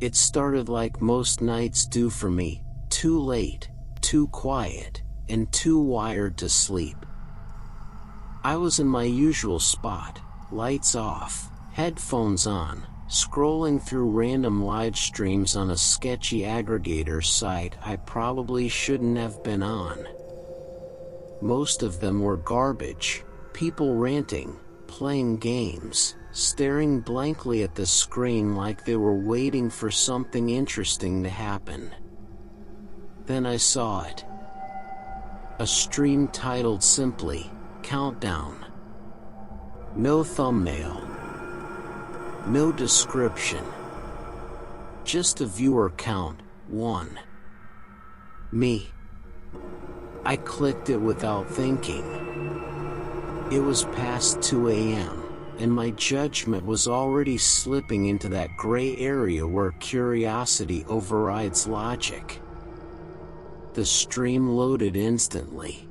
It started like most nights do for me, too late, too quiet, and too wired to sleep. I was in my usual spot, lights off, headphones on, scrolling through random live streams on a sketchy aggregator site I probably shouldn't have been on. Most of them were garbage, people ranting, playing games, staring blankly at the screen like they were waiting for something interesting to happen. Then I saw it. A stream titled simply, Countdown. No thumbnail. No description. Just a viewer count, 1. Me. I clicked it without thinking. It was past 2 a.m., and my judgment was already slipping into that gray area where curiosity overrides logic. The stream loaded instantly.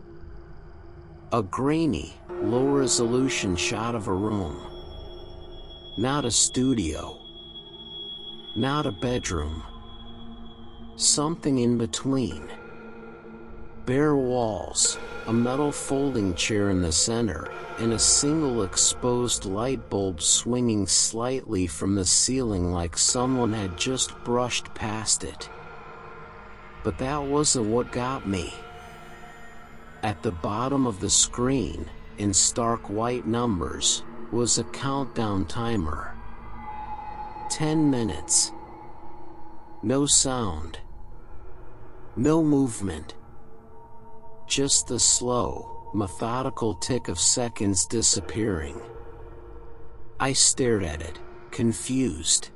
A grainy, low-resolution shot of a room. Not a studio. Not a bedroom. Something in between. Bare walls, a metal folding chair in the center, and a single exposed light bulb swinging slightly from the ceiling like someone had just brushed past it. But that wasn't what got me. At the bottom of the screen, in stark white numbers, was a countdown timer. 10 minutes. No sound. No movement. Just the slow, methodical tick of seconds disappearing. I stared at it, confused.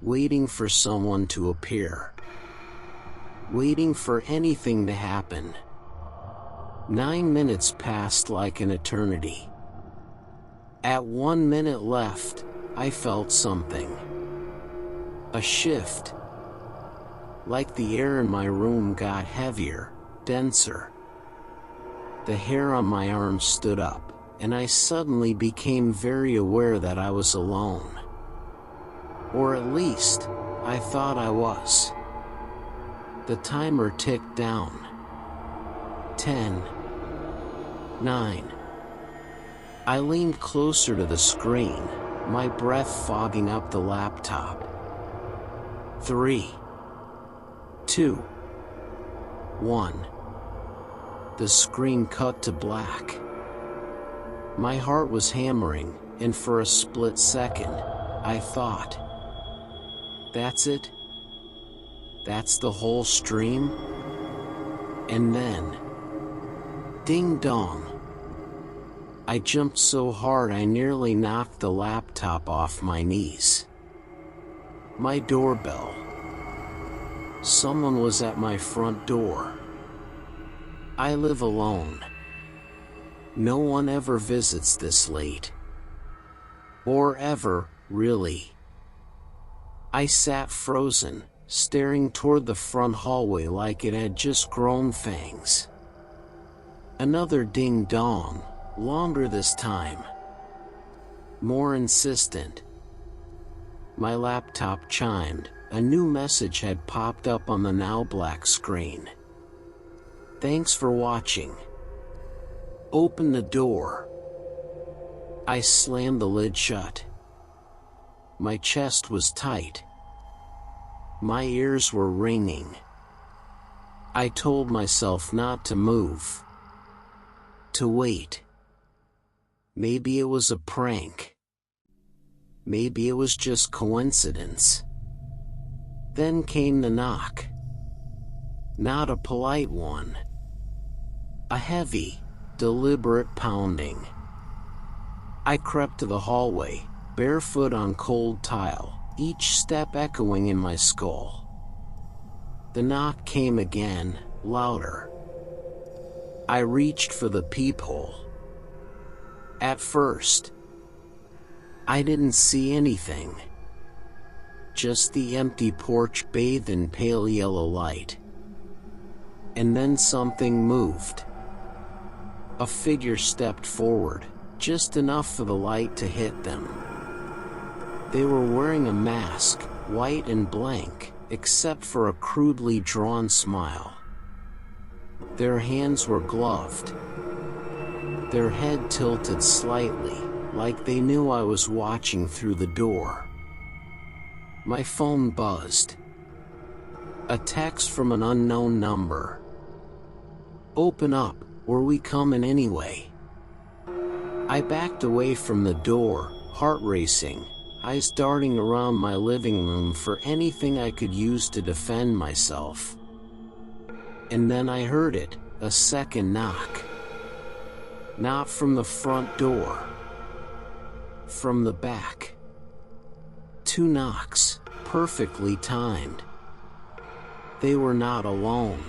Waiting for someone to appear. Waiting for anything to happen. 9 minutes passed like an eternity. At 1 minute left, I felt something. A shift. Like the air in my room got heavier, denser. The hair on my arm stood up, and I suddenly became very aware that I was alone. Or at least, I thought I was. The timer ticked down. 10. 9. I leaned closer to the screen, my breath fogging up the laptop. 3. 2. 1. The screen cut to black. My heart was hammering, and for a split second, I thought, that's it? That's the whole stream? And then, ding dong. I jumped so hard I nearly knocked the laptop off my knees. My doorbell. Someone was at my front door. I live alone. No one ever visits this late. Or ever, really. I sat frozen, staring toward the front hallway like it had just grown fangs. Another ding-dong, longer this time. More insistent. My laptop chimed. A new message had popped up on the now black screen. Thanks for watching. Open the door. I slammed the lid shut. My chest was tight. My ears were ringing. I told myself not to move. To wait. Maybe it was a prank. Maybe it was just coincidence. Then came the knock. Not a polite one. A heavy, deliberate pounding. I crept to the hallway, barefoot on cold tile, each step echoing in my skull. The knock came again, louder. I reached for the peephole. At first, I didn't see anything. Just the empty porch bathed in pale yellow light. And then something moved. A figure stepped forward, just enough for the light to hit them. They were wearing a mask, white and blank, except for a crudely drawn smile. Their hands were gloved, their head tilted slightly, like they knew I was watching through the door. My phone buzzed. A text from an unknown number. "Open up, or we coming anyway." I backed away from the door, heart racing, eyes darting around my living room for anything I could use to defend myself. And then I heard it, a second knock. Not from the front door. From the back. 2 knocks, perfectly timed. They were not alone.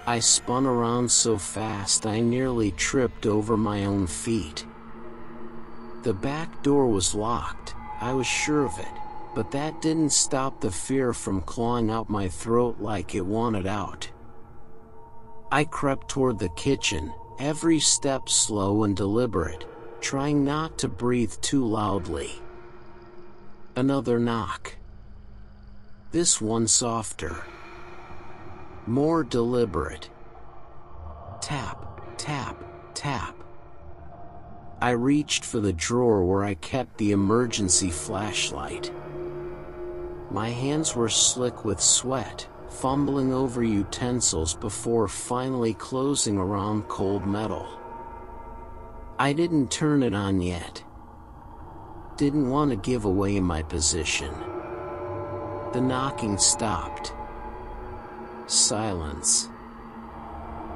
I spun around so fast I nearly tripped over my own feet. The back door was locked, I was sure of it, but that didn't stop the fear from clawing out my throat like it wanted out. I crept toward the kitchen, every step slow and deliberate, trying not to breathe too loudly. Another knock. This one softer. More deliberate. Tap, tap, tap. I reached for the drawer where I kept the emergency flashlight. My hands were slick with sweat, fumbling over utensils before finally closing around cold metal. I didn't turn it on yet. Didn't want to give away my position. The knocking stopped. Silence.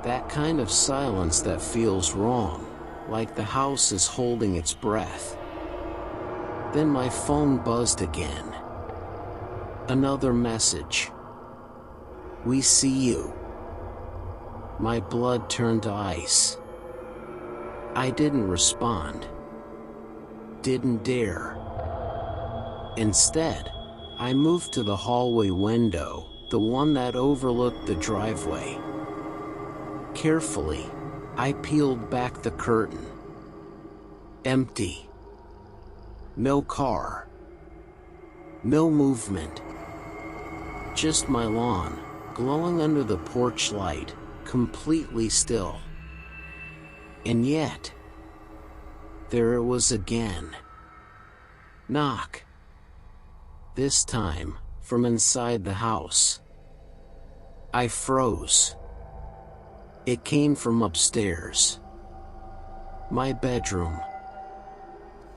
That kind of silence that feels wrong, like the house is holding its breath. Then my phone buzzed again. Another message. "We see you." My blood turned to ice. I didn't respond. Didn't dare. Instead, I moved to the hallway window, the one that overlooked the driveway. Carefully, I peeled back the curtain. Empty. No car. No movement. Just my lawn, glowing under the porch light, completely still. And yet, there it was again. Knock. This time, from inside the house. I froze. It came from upstairs. My bedroom.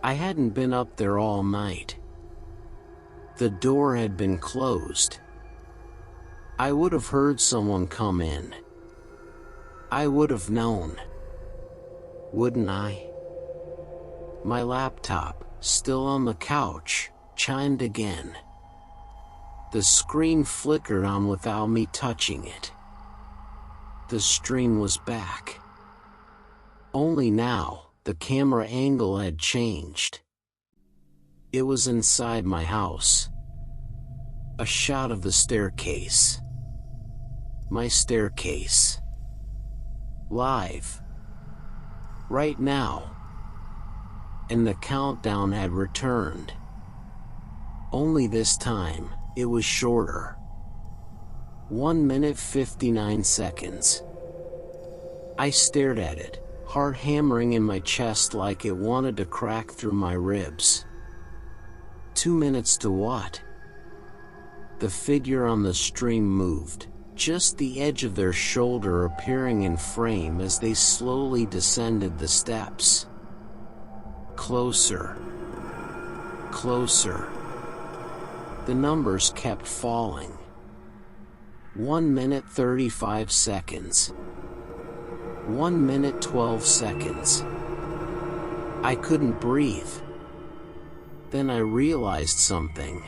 I hadn't been up there all night. The door had been closed. I would have heard someone come in. I would have known. Wouldn't I? My laptop, still on the couch, chimed again. The screen flickered on without me touching it. The stream was back. Only now, the camera angle had changed. It was inside my house. A shot of the staircase. My staircase. Live. Right now. And the countdown had returned. Only this time, it was shorter. 1 minute 59 seconds. I stared at it, heart hammering in my chest like it wanted to crack through my ribs. 2 minutes to what? The figure on the stream moved, just the edge of their shoulder appearing in frame as they slowly descended the steps. Closer. Closer. The numbers kept falling. 1 minute 35 seconds. 1 minute 12 seconds. I couldn't breathe. Then I realized something.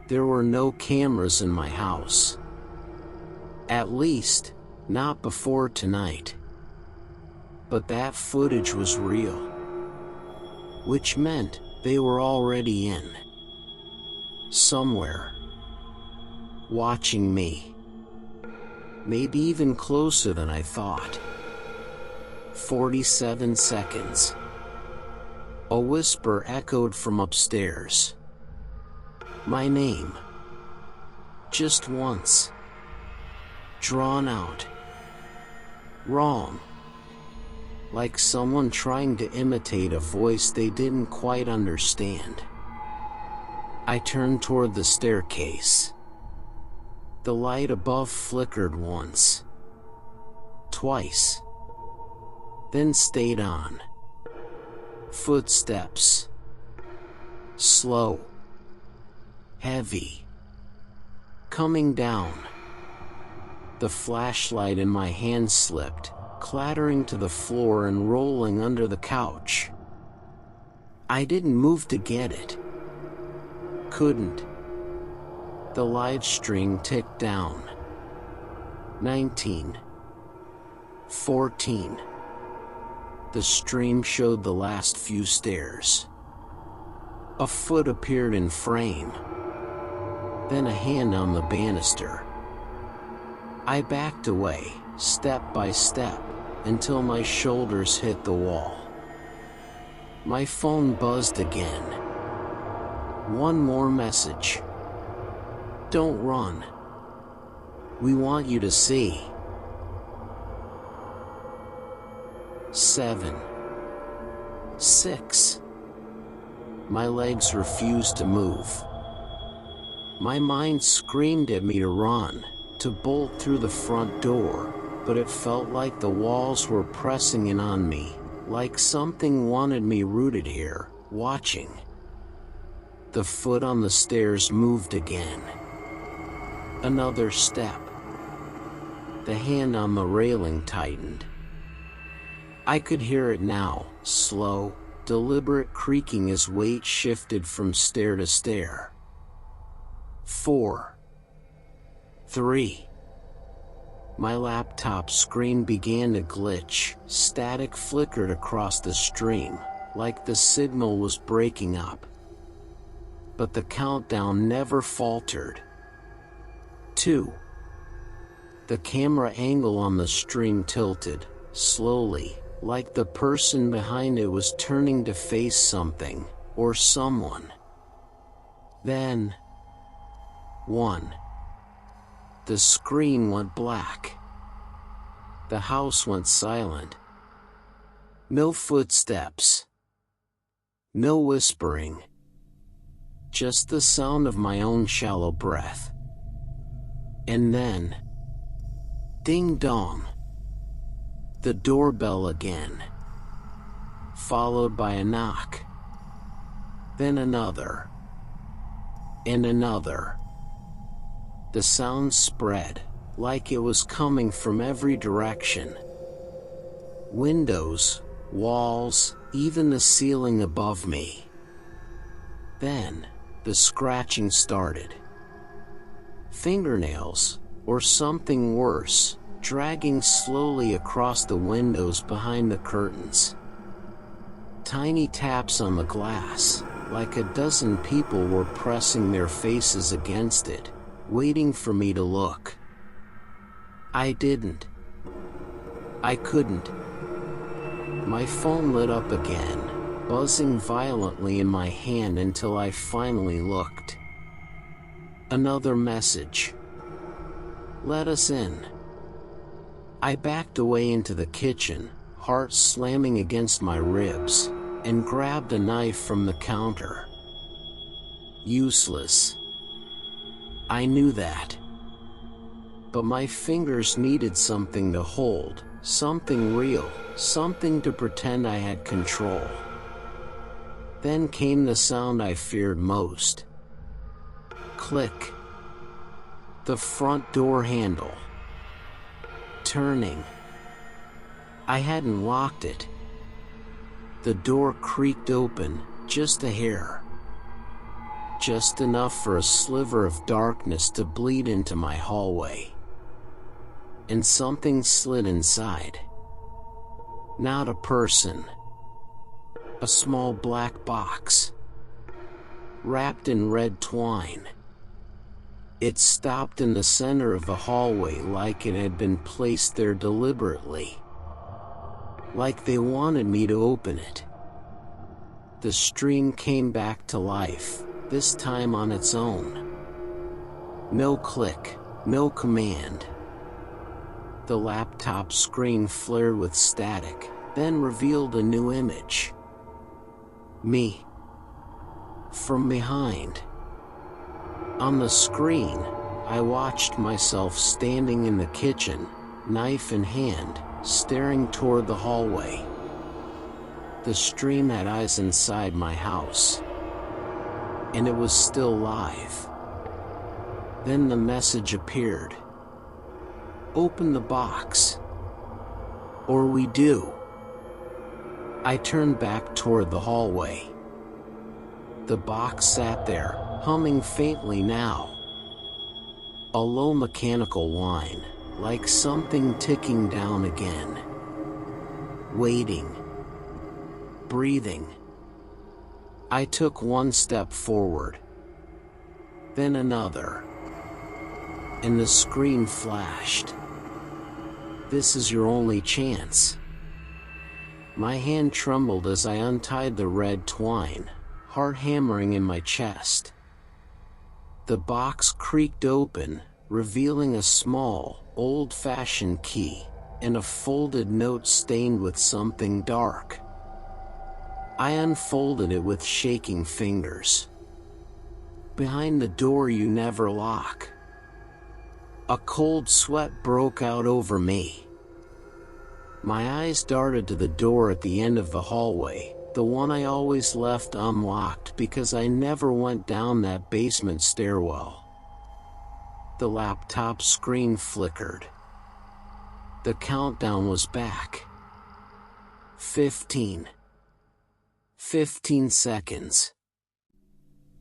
There were no cameras in my house. At least, not before tonight. But that footage was real. Which meant they were already in. Somewhere. Watching me. Maybe even closer than I thought. 47 seconds. A whisper echoed from upstairs. My name. Just once. Drawn out. Wrong. Like someone trying to imitate a voice they didn't quite understand. I turned toward the staircase. The light above flickered once. Twice. Then stayed on. Footsteps. Slow. Heavy. Coming down. The flashlight in my hand slipped, clattering to the floor and rolling under the couch. I didn't move to get it. Couldn't. The live string ticked down. 19. 14. The stream showed the last few stairs. A foot appeared in frame. Then a hand on the banister. I backed away, step by step, until my shoulders hit the wall. My phone buzzed again. One more message. Don't run. We want you to see. 7. 6. My legs refused to move. My mind screamed at me to run, to bolt through the front door, but it felt like the walls were pressing in on me, like something wanted me rooted here, watching. The foot on the stairs moved again. Another step. The hand on the railing tightened. I could hear it now, slow, deliberate creaking as weight shifted from stair to stair. 4. 3. My laptop screen began to glitch, static flickered across the stream, like the signal was breaking up. But the countdown never faltered. 2. The camera angle on the stream tilted, slowly, like the person behind it was turning to face something, or someone. Then, 1. The screen went black. The house went silent. No footsteps. No whispering. Just the sound of my own shallow breath. And then, ding dong. The doorbell again. Followed by a knock. Then another. And another. The sound spread, like it was coming from every direction. Windows, walls, even the ceiling above me. Then, the scratching started. Fingernails, or something worse, dragging slowly across the windows behind the curtains. Tiny taps on the glass, like a dozen people were pressing their faces against it, waiting for me to look. I didn't. I couldn't. My phone lit up again, buzzing violently in my hand until I finally looked. Another message. Let us in. I backed away into the kitchen, heart slamming against my ribs, and grabbed a knife from the counter. Useless. I knew that. But my fingers needed something to hold, something real, something to pretend I had control. Then came the sound I feared most. Click. The front door handle. Turning. I hadn't locked it. The door creaked open, just a hair. Just enough for a sliver of darkness to bleed into my hallway. And something slid inside. Not a person. A small black box. Wrapped in red twine. It stopped in the center of the hallway like it had been placed there deliberately. Like they wanted me to open it. The stream came back to life, this time on its own. No click, no command. The laptop screen flared with static, then revealed a new image. Me. From behind. On the screen, I watched myself standing in the kitchen, knife in hand, staring toward the hallway. The stream had eyes inside my house. And it was still live. Then the message appeared. Open the box. Or we do. I turned back toward the hallway. The box sat there, humming faintly now. A low mechanical whine, like something ticking down again. Waiting. Breathing. I took one step forward. Then another. And the screen flashed. This is your only chance. My hand trembled as I untied the red twine, heart hammering in my chest. The box creaked open, revealing a small, old-fashioned key, and a folded note stained with something dark. I unfolded it with shaking fingers. Behind the door you never lock. A cold sweat broke out over me. My eyes darted to the door at the end of the hallway, the one I always left unlocked because I never went down that basement stairwell. The laptop screen flickered. The countdown was back. 15 seconds.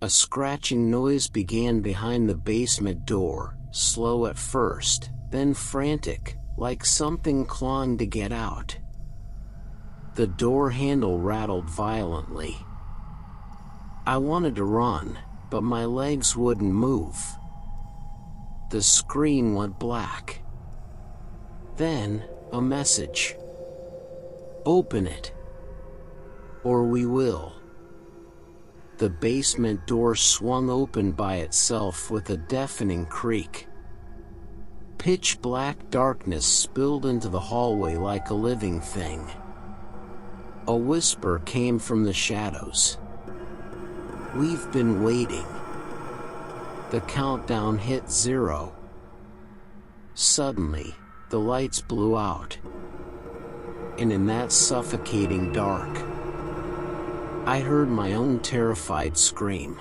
A scratching noise began behind the basement door, slow at first, then frantic, like something clawing to get out. The door handle rattled violently. I wanted to run, but my legs wouldn't move. The screen went black. Then, a message. Open it. Or we will. The basement door swung open by itself with a deafening creak. Pitch black darkness spilled into the hallway like a living thing. A whisper came from the shadows. We've been waiting. The countdown hit 0. Suddenly, the lights blew out. And in that suffocating dark, I heard my own terrified scream.